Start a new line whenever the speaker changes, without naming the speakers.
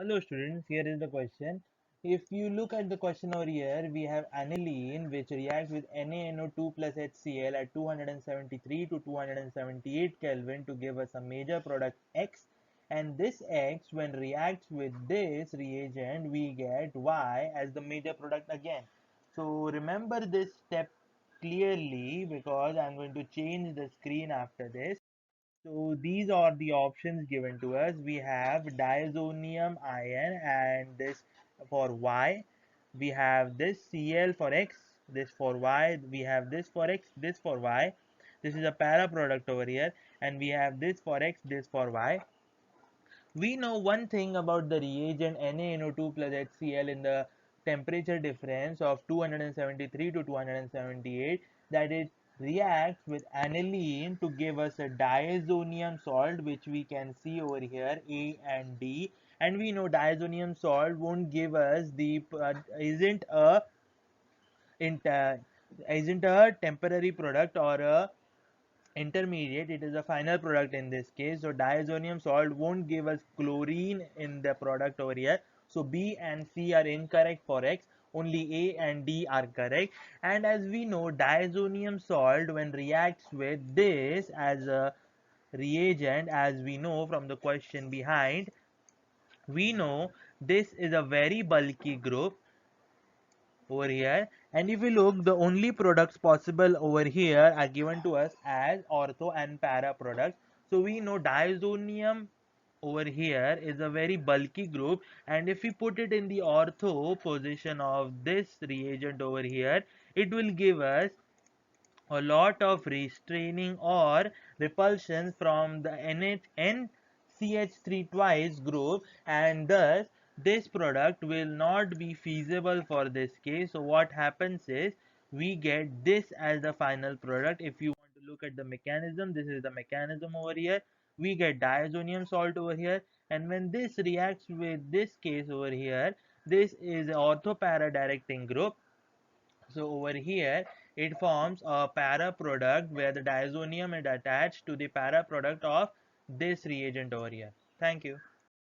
Hello students, here is the question. If you look at the question over here, we have aniline which reacts with NaNO2 plus HCl at 273 to 278 Kelvin to give us a major product X, and this X when reacts with this reagent we get Y as the major product again. So remember this step clearly because I'm going to change the screen after this. So these are the options given to us. We have diazonium ion and this for Y. We have this Cl for X, this for Y. We have this for X, this for Y. This is a para product over here. And we have this for X, this for Y. We know one thing about the reagent NaNO2 plus HCl in the temperature difference of 273 to 278, that it reacts with aniline to give us a diazonium salt, which we can see over here A and D, and we know diazonium salt won't give us the inter, isn't a temporary product or a intermediate, it is a final product in this case. So diazonium salt won't give us chlorine in the product over here. So B and C are incorrect for X, only A and D are correct. And as we know, diazonium salt when reacts with this as a reagent, as we know from the question behind, we know this is a very bulky group over here, and if we look, the only products possible over here are given to us as ortho and para products. So we know diazonium over here is a very bulky group, and if we put it in the ortho position of this reagent over here, it will give us a lot of restraining or repulsion from the NCH3 twice group, and thus this product will not be feasible for this case. So what happens is we get this as the final product. If you want to look at the mechanism, this is the mechanism over here. We get diazonium salt over here, and when this reacts with this case over here, this is ortho para directing group. So over here, it forms a para product where the diazonium is attached to the para product of this reagent over here. Thank you.